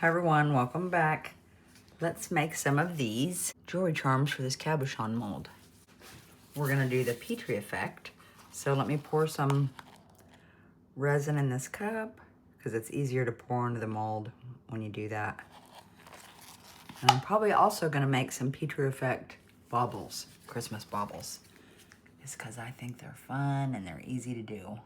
Hi everyone, welcome back. Let's make some of these jewelry charms for this cabachon mold. We're gonna do the Petri effect. So let me pour some resin in this cup because it's easier to pour into the mold when you do that. And I'm probably also gonna make some Petri effect baubles, Christmas baubles. Just because I think they're fun and they're easy to do.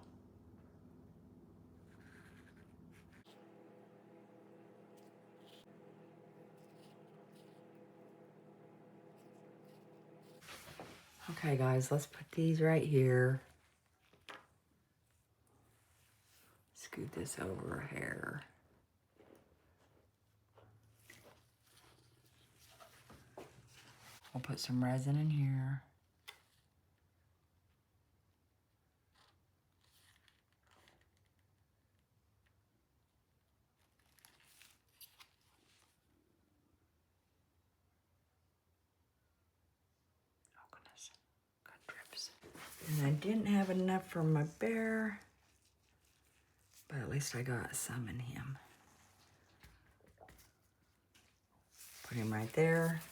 Okay guys, let's put these right here. Scoot this over here. We'll put some resin in here. Oh goodness, got drips. And I didn't have enough for my bear, but at least I got some in him. Put him right there.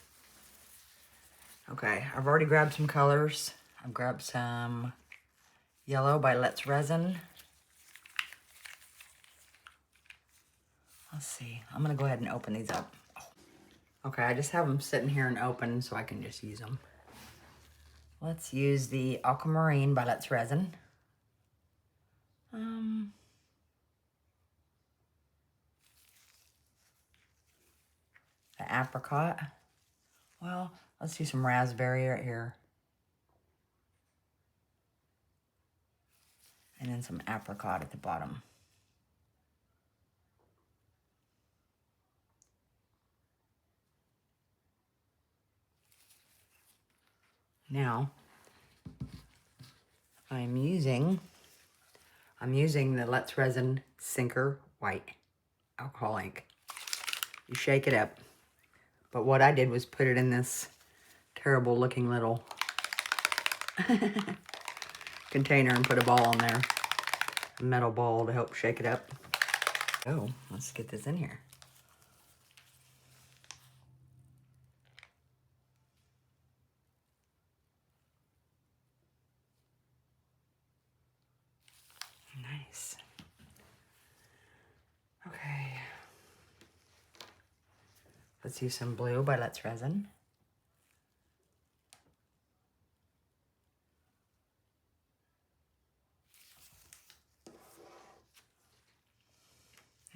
Okay, I've already grabbed some colors. I've grabbed some yellow by LETSRESIN. Let's see, I'm gonna go ahead and open these up. Oh. Okay, I just have them sitting here and open so I can just use them. Let's use the aquamarine by LETSRESIN. The apricot. Well, let's do some raspberry right here. And then some apricot at the bottom. Now, I'm using the LETSRESIN Sinker White alcohol ink. You shake it up. But what I did was put it in this terrible looking little container and put a ball in there. A metal ball to help shake it up. Oh, let's get this in here. Nice. Okay. Let's use some blue by LETSRESIN.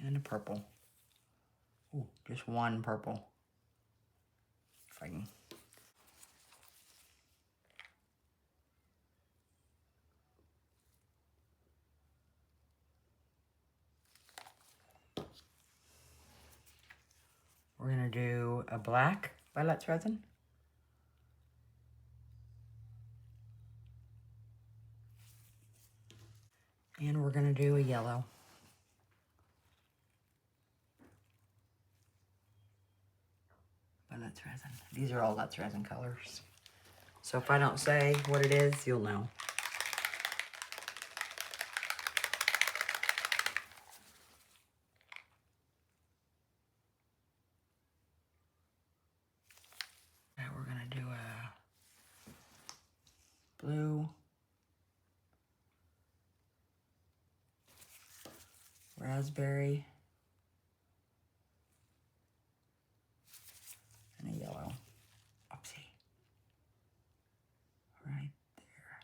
And a purple. Ooh, just one purple. If I can. We're gonna do a black by LETSRESIN. And we're gonna do a yellow. By LETSRESIN. These are all LETSRESIN colors. So if I don't say what it is, you'll know. Now we're gonna do a blue, raspberry, and a yellow. Oopsie. Right there.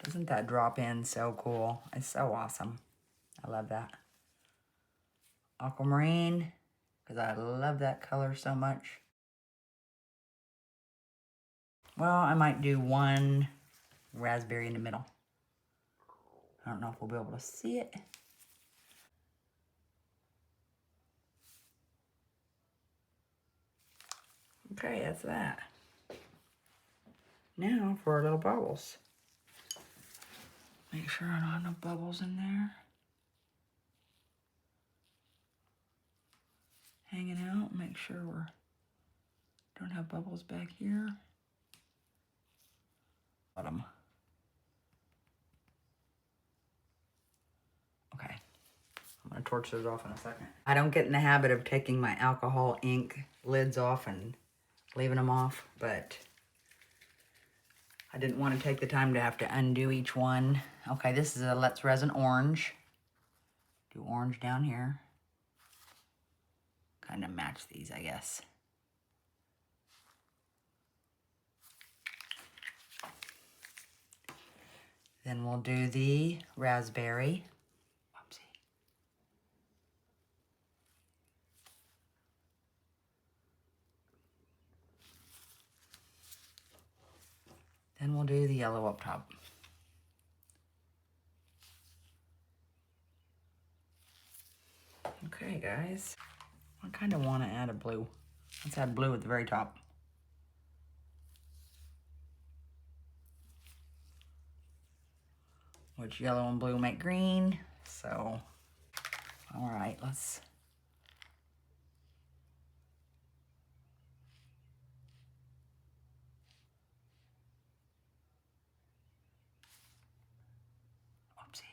Doesn't that drop in so cool? It's so awesome. I love that. Aquamarine, because I love that color so much. Well, I might do one raspberry in the middle. I don't know if we'll be able to see it. Okay, that's that. Now for our little bubbles. Make sure I don't have no bubbles in there. Hanging out, make sure we don't have bubbles back here. Bottom. torch those off in a second. I don't get in the habit of taking my alcohol ink lids off and leaving them off, but I didn't want to take the time to have to undo each one. Okay, this is a Let's Resin orange. Do orange down here. Kind of match these, I guess. Then we'll do the raspberry. Whoopsie. Then we'll do the yellow up top. Okay, guys. I kind of want to add a blue. Let's add blue at the very top. Which yellow and blue make green. So, all right, let's. Whoopsie.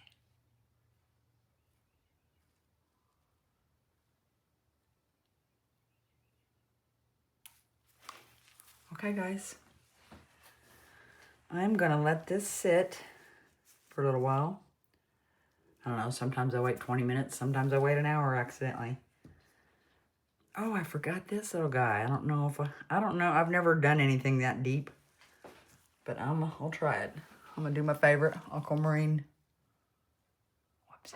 Okay, guys. I'm gonna let this sit for a little while. I don't know, sometimes I wait 20 minutes, sometimes I wait an hour accidentally. Oh, I forgot this little guy. I don't know, I've never done anything that deep, but I'll try it. I'm gonna do my favorite, aquamarine. Whoops.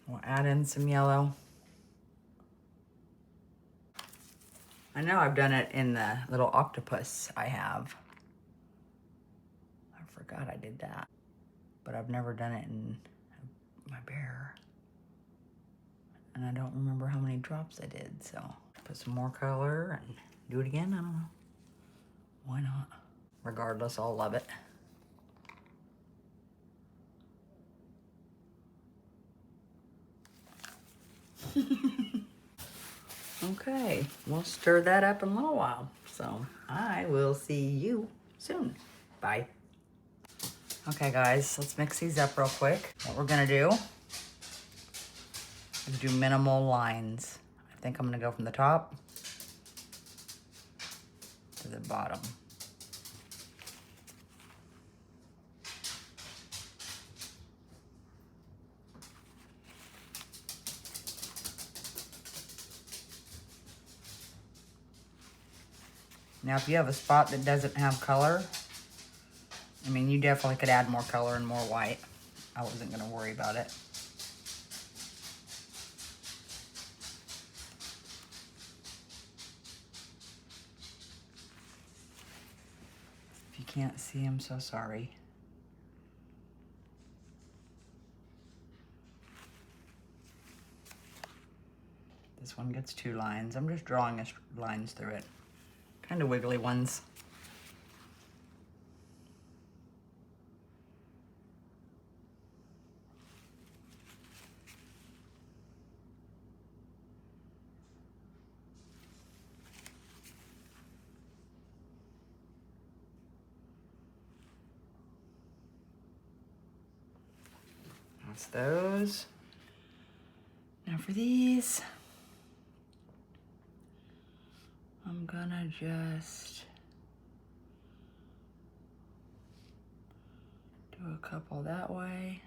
We'll add in some yellow. I know I've done it in the little octopus I have. I forgot I did that. But I've never done it in my bear. And I don't remember how many drops I did, so. Put some more color and do it again, I don't know. Why not? Regardless, I'll love it. Okay, we'll stir that up in a little while. So I will see you soon. Bye. Okay guys, let's mix these up real quick. What we're gonna do is do minimal lines. I think I'm gonna go from the top to the bottom. Now, if you have a spot that doesn't have color, I mean, you definitely could add more color and more white. I wasn't gonna worry about it. If you can't see, I'm so sorry. This one gets 2 lines. I'm just drawing lines through it. Kind of wiggly ones. That's those. Now for these, I'm gonna just do a couple that way,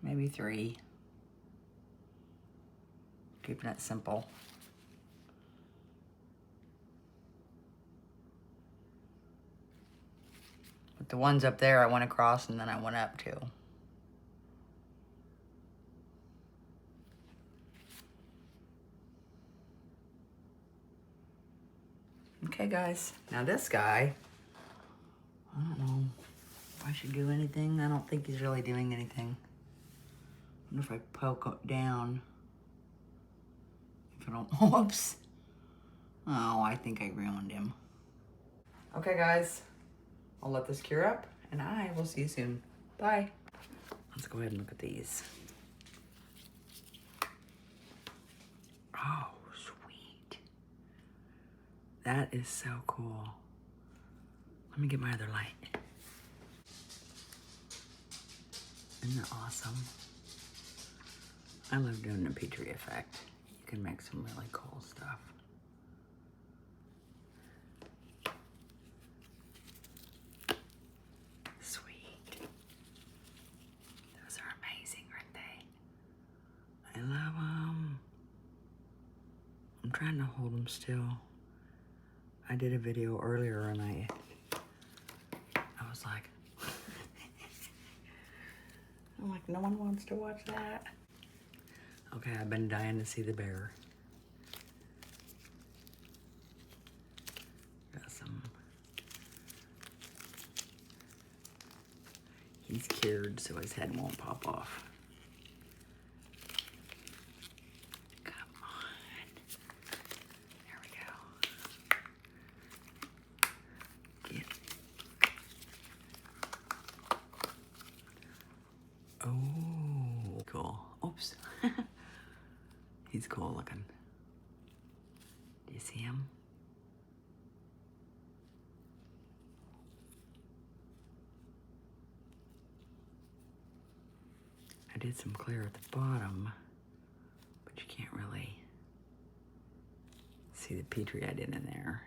maybe 3, keeping it simple. But the ones up there I went across and then I went up too. Okay guys, now this guy, I don't know if I should do anything. I don't think he's really doing anything. I wonder if I poke it down. If I don't, whoops. Oh, I think I ruined him. Okay guys, I'll let this cure up and I will see you soon. Bye. Let's go ahead and look at these. Oh, sweet. That is so cool. Let me get my other light. Isn't that awesome? I love doing the Petri effect. You can make some really cool stuff. Sweet. Those are amazing, aren't they? I love them. I'm trying to hold them still. I did a video earlier and I was like, I'm like, no one wants to watch that. Okay, I've been dying to see the bear. Got some. He's cured, so his head won't pop off. Come on. There we go. Get. Oh, cool. Oops. He's cool looking. Do you see him? I did some clear at the bottom, but you can't really see the Petri I did in there.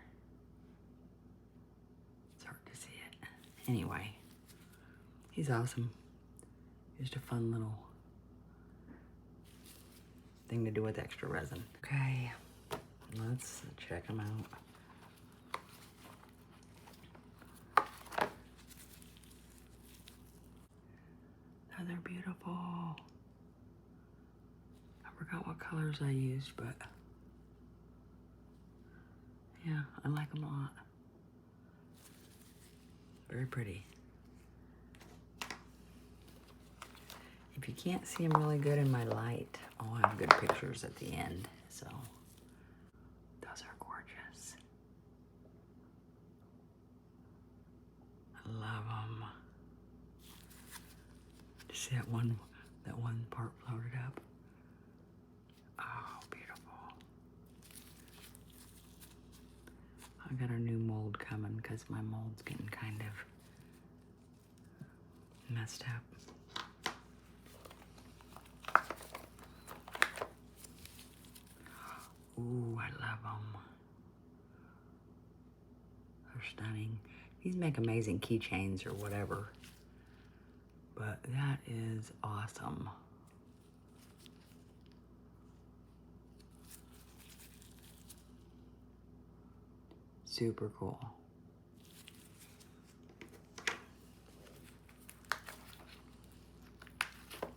It's hard to see it. Anyway, he's awesome. Just a fun little thing to do with extra resin. Okay, let's check them out. Oh, they're beautiful. I forgot what colors I used, but yeah, I like them a lot. Very pretty. If you can't see them really good in my light, I'll have good pictures at the end, so those are gorgeous. I love them. See that one part floated up? Oh, beautiful. I got a new mold coming because my mold's getting kind of messed up. Ooh, I love them. They're stunning. These make amazing keychains or whatever. But that is awesome. Super cool. But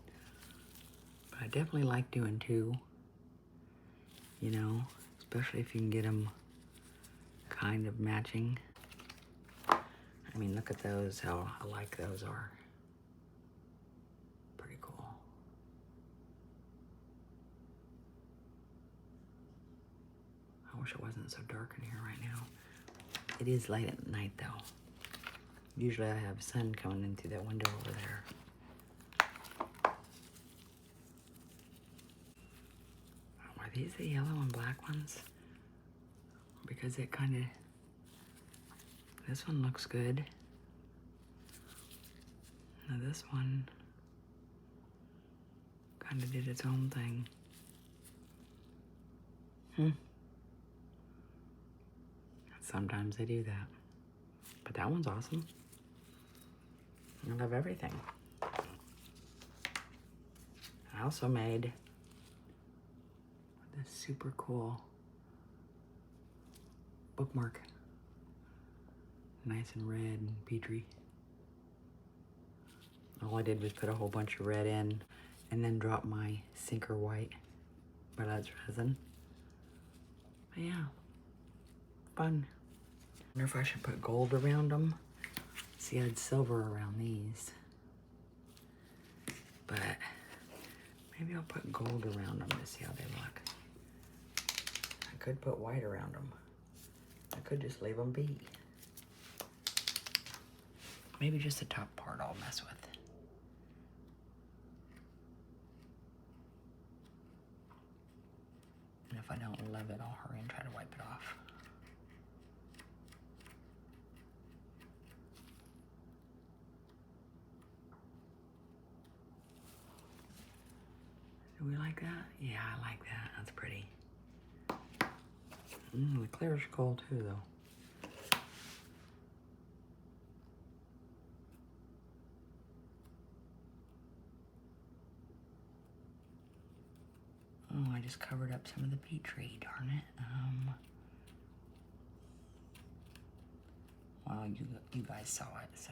I definitely like doing two. You know, especially if you can get them kind of matching. I mean, look at those, how alike those are. Pretty cool. I wish it wasn't so dark in here right now. It is late at night though. Usually I have sun coming in through that window over there. Are these the yellow and black ones? Because it kind of, this one looks good. Now this one kind of did its own thing. Sometimes they do that. But that one's awesome. I love everything. I also made this super cool bookmark. Nice and red and Petri. All I did was put a whole bunch of red in and then drop my Sinker White by LETSRESIN. But yeah, fun. I wonder if I should put gold around them. See, I had silver around these. But maybe I'll put gold around them to see how they look. I could put white around them. I could just leave them be. Maybe just the top part I'll mess with. And if I don't love it, I'll hurry and try to wipe it off. we like that? Yeah, I like that. That's pretty. The clear's cool too, though. Oh, I just covered up some of the Petri, darn it. Well, you guys saw it, so.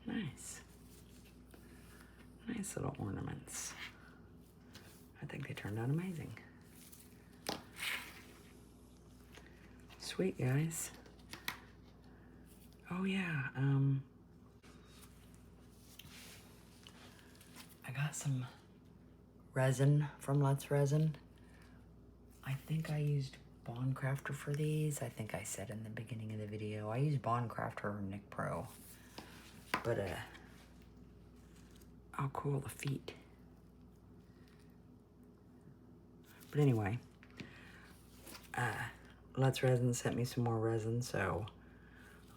Nice. Nice little ornaments. I think they turned out amazing. Sweet, guys. Oh yeah, I got some resin from Let's Resin. I think I used Bondcraftor for these. I think I said in the beginning of the video. I use Bondcraftor or Nick Pro. But, oh cool, the feet. But anyway, Let's Resin sent me some more resin, so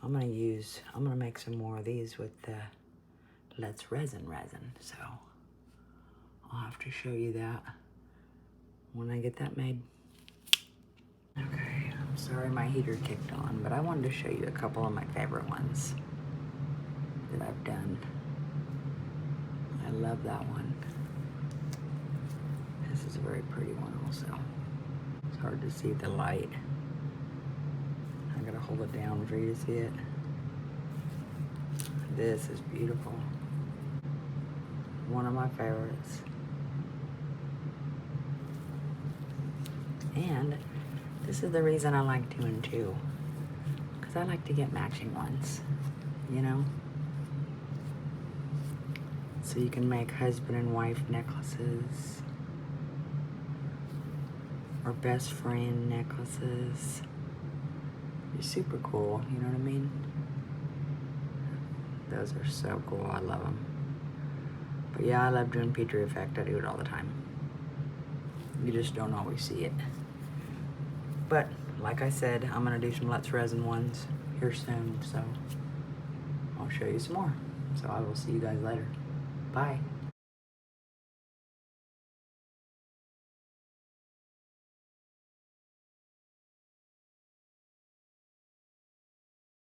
I'm gonna make some more of these with the Let's Resin, so I'll have to show you that when I get that made. Okay, I'm sorry my heater kicked on, but I wanted to show you a couple of my favorite ones that I've done. I love that one. This is a very pretty one also. It's hard to see the light. I gotta hold it down for you to see it. This is beautiful. One of my favorites. And this is the reason I like doing two. Because I like to get matching ones, you know? So you can make husband and wife necklaces. Or best friend necklaces. They're super cool, you know what I mean? Those are so cool, I love them. But yeah, I love doing Petri effect. I do it all the time. You just don't always see it. But like I said, I'm gonna do some Let's Resin ones here soon, so I'll show you some more. So I will see you guys later. Bye.